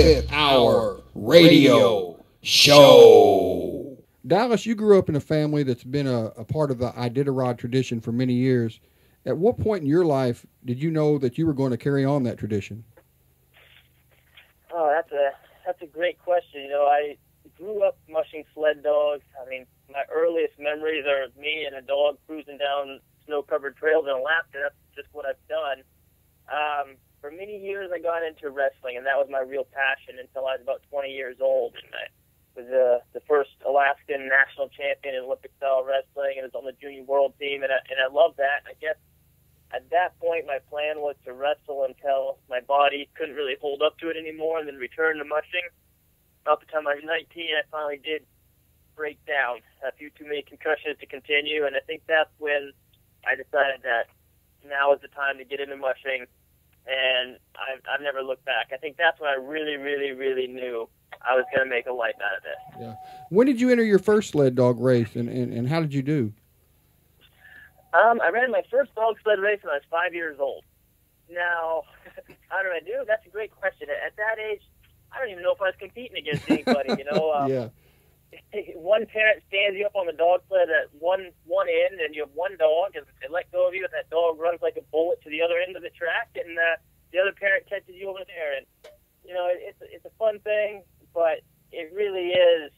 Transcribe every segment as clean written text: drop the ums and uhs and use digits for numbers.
Fifth Hour Radio Show. Dallas, you grew up in a family that's been a part of the Iditarod tradition for many years. At what point in your life did you know that you were going to carry on that tradition? Oh, that's a great question. You know, I grew up mushing sled dogs. I mean, my earliest memories are me and a dog cruising down snow-covered trails in Alaska. That's just what I've done. For many years, I got into wrestling, and that was my real passion until I was about 20 years old. And I was the first Alaskan national champion in Olympic-style wrestling, and was on the junior world team, and I loved that. I guess at that point, my plan was to wrestle until my body couldn't really hold up to it anymore, and then return to mushing. About the time I was 19, I finally did break down. A few too many concussions to continue, and I think that's when I decided that now is the time to get into mushing. And I've never looked back. I think that's when I really, really, really knew I was going to make a life out of it. Yeah. When did you enter your first sled dog race, and how did you do? I ran my first dog sled race when I was 5 years old. Now, how did I do? That's a great question. At that age, I don't even know if I was competing against anybody, you know. Yeah. One parent stands you up on the dog sled at one end, and you have one dog, and they let go of you, and that dog runs like a bullet to the other end of the track, and the other parent catches you over there. And, you know, it's a fun thing, but it really is,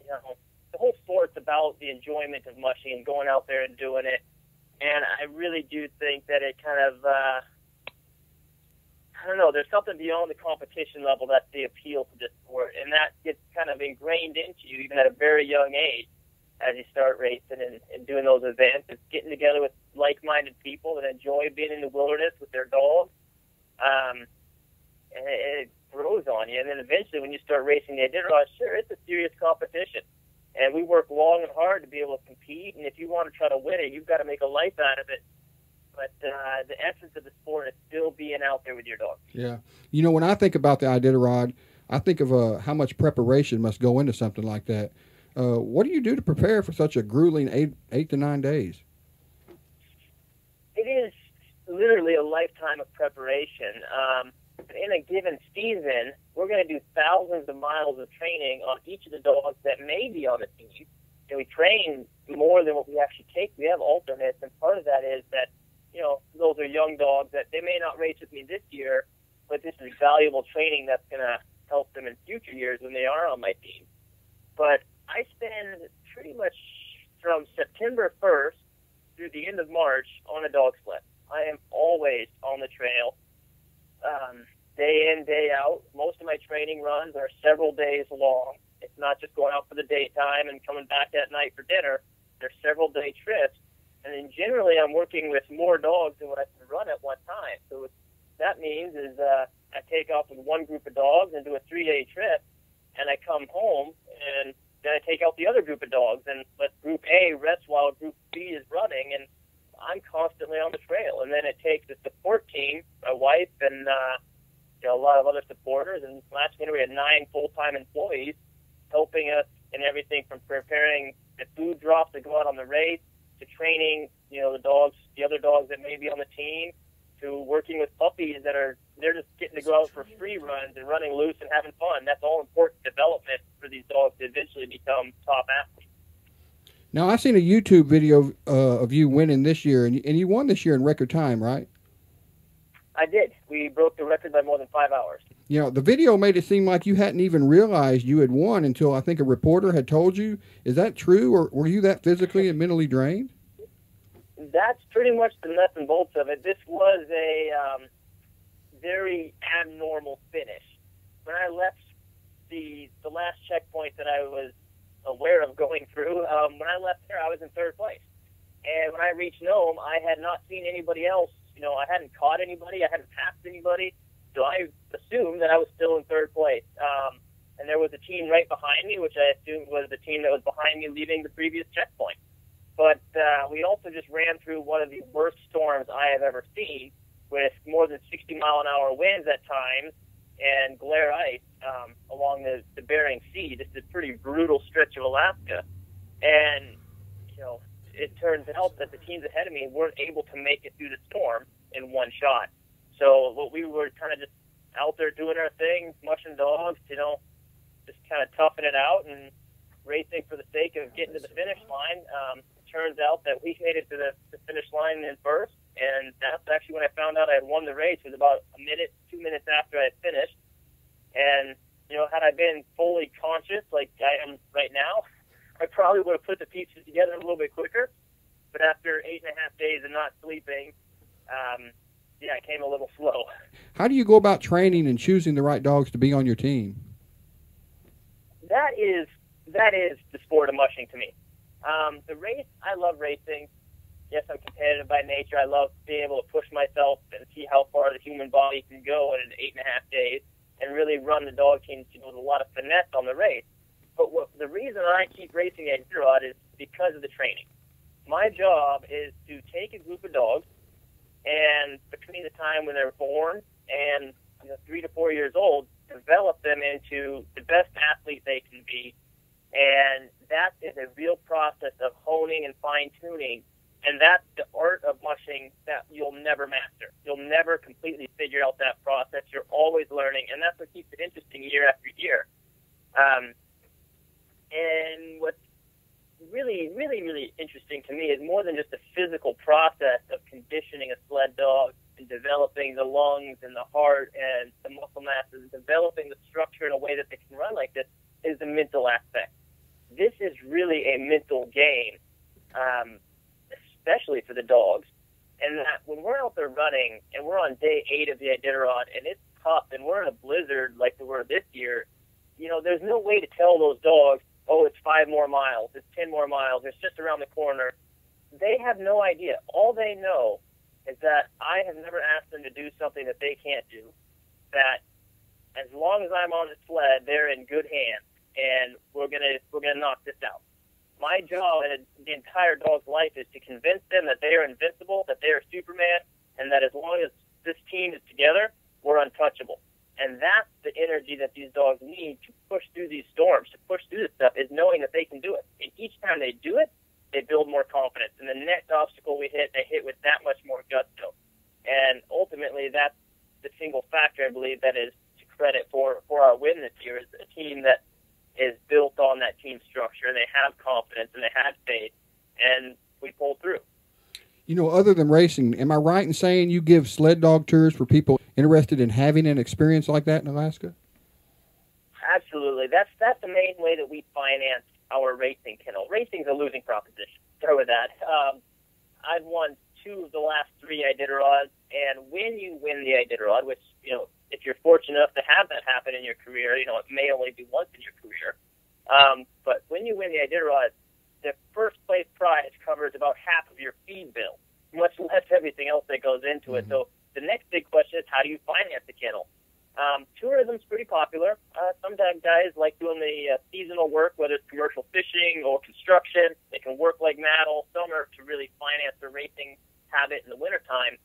you know, the whole sport's about the enjoyment of mushing and going out there and doing it. And I really do think that it kind of, I don't know, there's something beyond the competition level that's the appeal to this sport, and that gets kind of ingrained into you even at a very young age as you start racing and doing those events. It's getting together with like-minded people that enjoy being in the wilderness with their dogs, and it grows on you. And then eventually when you start racing the Iditarod, sure, it's a serious competition. And we work long and hard to be able to compete, and if you want to try to win it, you've got to make a life out of it. But the essence of the sport is still being out there with your dog. Yeah. You know, when I think about the Iditarod, I think of how much preparation must go into something like that. What do you do to prepare for such a grueling 8 to 9 days? It is literally a lifetime of preparation. In a given season, we're going to do thousands of miles of training on each of the dogs that may be on the team. And we train more than what we actually take. We have alternates, and part of that is that, you know, those are young dogs that they may not race with me this year, but this is valuable training that's going to help them in future years when they are on my team. But I spend pretty much from September 1st through the end of March on a dog sled. I am always on the trail, day in, day out. Most of my training runs are several days long. It's not just going out for the daytime and coming back at night for dinner. They're several-day trips. And then generally I'm working with more dogs than what I can run at one time. So what that means is I take off with one group of dogs and do a 3-day trip, and I come home, and then I take out the other group of dogs and let Group A rest while Group B is running, and I'm constantly on the trail. And then it takes the support team, my wife, and you know, a lot of other supporters. And last winter we had 9 full-time employees helping us in everything from preparing the food drops to go out on the race, to training, you know, the other dogs that may be on the team, to working with puppies they're just getting to go out for free runs and running loose and having fun. That's all important development for these dogs to eventually become top athletes. Now, I've seen a YouTube video of you winning this year, and you won this year in record time, right? I did. We broke the record by more than 5 hours. You know, the video made it seem like you hadn't even realized you had won until I think a reporter had told you. Is that true, or were you that physically and mentally drained? That's pretty much the nuts and bolts of it. This was a very abnormal finish. When I left the last checkpoint that I was aware of going through, when I left there, I was in third place. And when I reached Nome, I had not seen anybody else. You know, I hadn't caught anybody. I hadn't passed anybody. So I assumed that I was still in third place. And there was a team right behind me, which I assumed was the team that was behind me leaving the previous checkpoint. But we also just ran through one of the worst storms I have ever seen, with more than 60-mile-an-hour winds at times and glare ice along the Bering Sea. This is a pretty brutal stretch of Alaska. And, you know, it turns out that the teams ahead of me weren't able to make it through the storm in one shot. So what we were kind of just out there doing our thing, mushing dogs, you know, just kind of toughing it out and racing for the sake of getting to the finish line. Turns out that we made it to the finish line in first, and that's actually when I found out I had won the race. It was about a minute, 2 minutes after I had finished. And, you know, had I been fully conscious like I am right now, I probably would have put the pieces together a little bit quicker. But after 8.5 days of not sleeping, yeah, it came a little slow. How do you go about training and choosing the right dogs to be on your team? That is the sport of mushing to me. The race, I love racing. Yes, I'm competitive by nature. I love being able to push myself and see how far the human body can go in 8.5 days and really run the dog teams, you know, with a lot of finesse on the race. But the reason I keep racing at Iditarod is because of the training. My job is to take a group of dogs, and between the time when they're born and 3 to 4 years old, develop them into the best athlete they can be. And that is a real process of honing and fine-tuning. And that's the art of mushing that you'll never master. You'll never completely figure out that process. You're always learning, and that's what keeps it interesting year after year. And what's really, really, really interesting to me is more than just the physical process of conditioning a sled dog and developing the lungs and the heart and the muscle masses and developing the structure in a way that they can run like this is the mental aspect. This is really a mental game, especially for the dogs. And that when we're out there running and we're on day 8 of the Iditarod and it's tough and we're in a blizzard like we were this year, you know, there's no way to tell those dogs, oh, it's 5 more miles, it's 10 more miles, it's just around the corner. They have no idea. All they know is that I have never asked them to do something that they can't do, that as long as I'm on the sled, they're in good hands, and we're gonna knock this out. My job and the entire dog's life is to convince them that they are invincible, that they are Superman, and that as long as this team is together, we're untouchable. And that's the energy that these dogs need to push through these storms, to push through this stuff, is knowing that they can do it. And each time they do it, they build more confidence. And the next obstacle we hit, they hit with that much more gusto. And ultimately, that's the single factor, I believe, that is to credit for our win this year, is a team that is built on that team structure. They have confidence and they have faith, and we pulled through. You know, other than racing, am I right in saying you give sled dog tours for people interested in having an experience like that in Alaska? Absolutely. That's the main way that we finance our racing kennel. Racing's a losing proposition. Start with that. I've won 2 of the last 3 Iditarods, and when you win the Iditarod, which, you know, if you're fortunate enough to have that happen in your career, you know, it may only be once in your career. But when you win the Iditarod, the first place prize covers about half of your feed bill, much less everything else that goes into it. So the next big question is, how do you finance the kennel? Tourism's pretty popular. Some guys like doing the seasonal work, whether it's commercial fishing or construction. They can work like mad all summer to really finance their racing habit in the wintertime.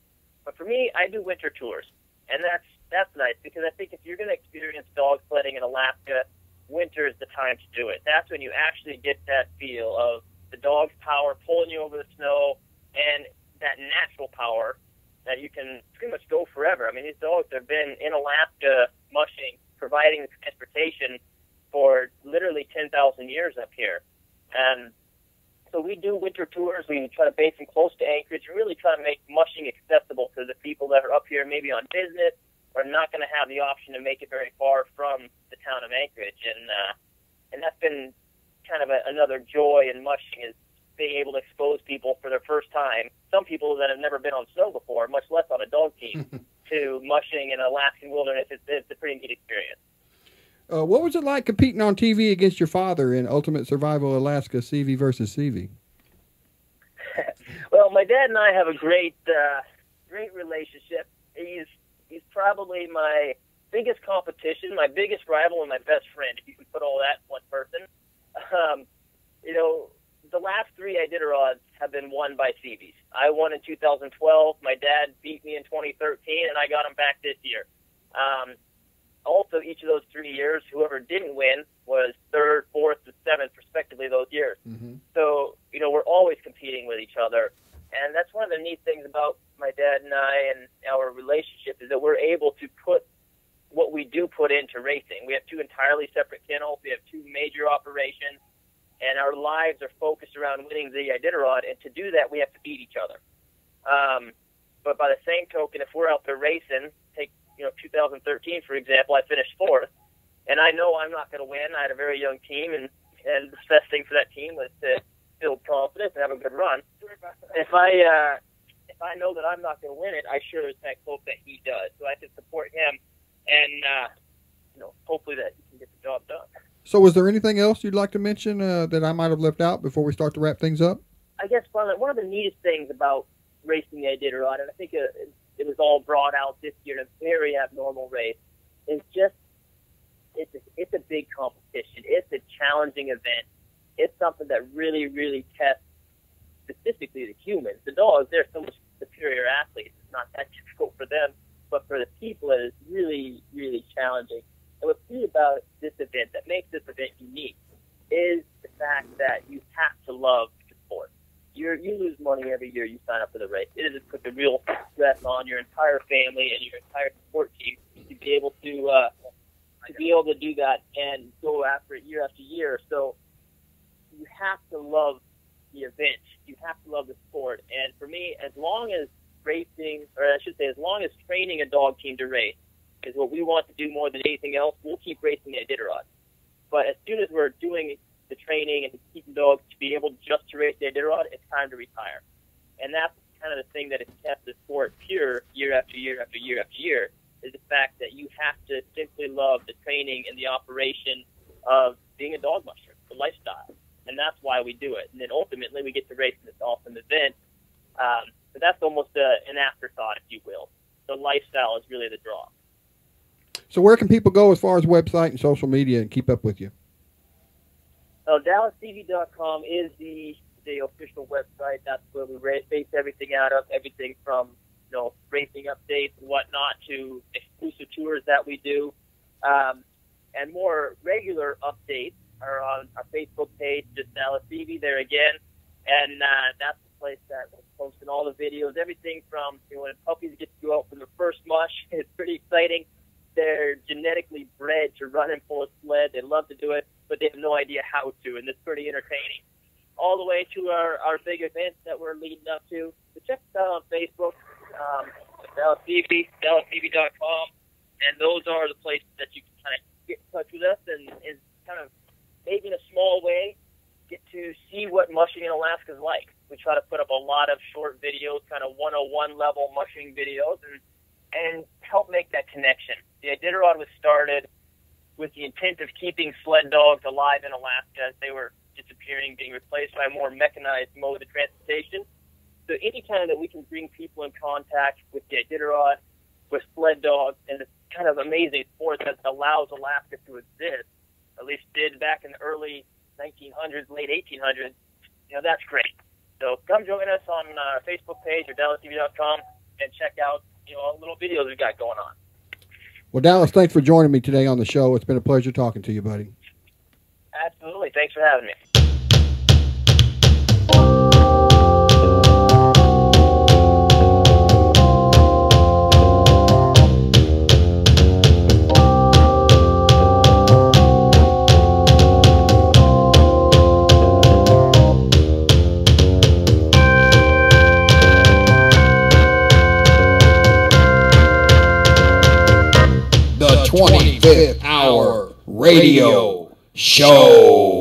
But for me, I do winter tours, and that's nice, because I think if you're going to experience dog sledding in Alaska, winter is the time to do it. That's when you actually get that feel of the dog's power pulling you over the snow and that natural power that you can pretty much go forever. I mean, these dogs have been in Alaska mushing, providing the transportation for literally 10,000 years up here. And so we do winter tours. We try to base them close to Anchorage and really try to make mushing accessible to the people that are up here maybe on business or not going to have the option to make it very far from the town of Anchorage. And that's been kind of another joy in mushing, is being able to expose people for their first time, some people that have never been on snow before, much less on a dog team, to mushing in Alaskan wilderness. It's a pretty neat experience. What was it like competing on TV against your father in Ultimate Survival Alaska, Seavey versus Seavey? Well, my dad and I have a great relationship. He's probably my biggest competition, my biggest rival, and my best friend, if you can put all that in one person. You know, the last 3 Iditarods have been won by Seaveys. I won in 2012. My dad beat me in 2013, and I got him back this year. Also, each of those 3 years, whoever didn't win was 3rd, 4th, and 7th, respectively, those years. So, you know, we're always competing with each other. And that's one of the neat things about my dad and I and our relationship, is that we're able to put what we do put into racing. We have 2 entirely separate kennels. We have 2 major operations, and our lives are focused around winning the Iditarod. And to do that, we have to beat each other. But by the same token, if we're out there racing, take 2013 for example, I finished 4th, and I know I'm not going to win. I had a very young team, and the best thing for that team was to build confidence and have a good run. If I know that I'm not going to win it, I sure as heck hope that he does, so I can support him, and hopefully that he can get the job done. So, was there anything else you'd like to mention that I might have left out before we start to wrap things up? I guess one of the neatest things about racing the Iditarod, and I think it was all brought out this year in a very abnormal race, is just it's a big competition. It's a challenging event. It's something that really, really tests specifically the humans. The dogs, they're so much superior athletes. It's not that difficult for them, but for the people, it is really, really challenging. And what's neat about this event that makes this event unique is the fact that you have to love the sport. You lose money every year you sign up for the race. It has put the real stress on your entire family and your entire support team to be able to do that and go after it year after year. So you have to love the event. You have to love the sport. And for me, as long as training a dog team to race is what we want to do more than anything else, we'll keep racing the Iditarod. But as soon as we're doing the training and keeping dogs to be able just to race the Iditarod, it's time to retire. And that's kind of the thing that has kept the sport pure year after year after year after year, is the fact that you have to simply love the training and the operation of being a dog musher, the lifestyle. And that's why we do it. And then ultimately we get to race in this awesome event. But that's almost an afterthought, if you will. The lifestyle is really the draw. So where can people go as far as website and social media and keep up with you? DallasTV.com is the official website. That's where we base everything out of, everything from racing updates and whatnot to exclusive tours that we do. And more regular updates are on our Facebook page, just Dallas Seavey there again. And that's the place that we're posting all the videos, everything from when puppies get to go out for their first mush. It's pretty exciting. They're genetically bred to run and pull a sled. They love to do it, but they have no idea how to, and it's pretty entertaining. All the way to our big events that we're leading up to. So check us out on Facebook, Dallas Seavey, DallasSeavey.com, and those are the places that you can kind of get in touch with us and kind of, maybe in a small way, get to see what mushing in Alaska is like. We try to put up a lot of short videos, kind of 101 level mushing videos, and help make that connection. The Iditarod was started with the intent of keeping sled dogs alive in Alaska as they were disappearing, being replaced by a more mechanized mode of transportation. So anytime that we can bring people in contact with the Iditarod, with sled dogs, and this kind of amazing sport that allows Alaska to exist, at least did back in the early 1900s, late 1800s, that's great. So come join us on our Facebook page or DallasTV.com and check out all the little videos we've got going on. Well, Dallas, thanks for joining me today on the show. It's been a pleasure talking to you, buddy. Absolutely. Thanks for having me. The 25th Hour Radio Show.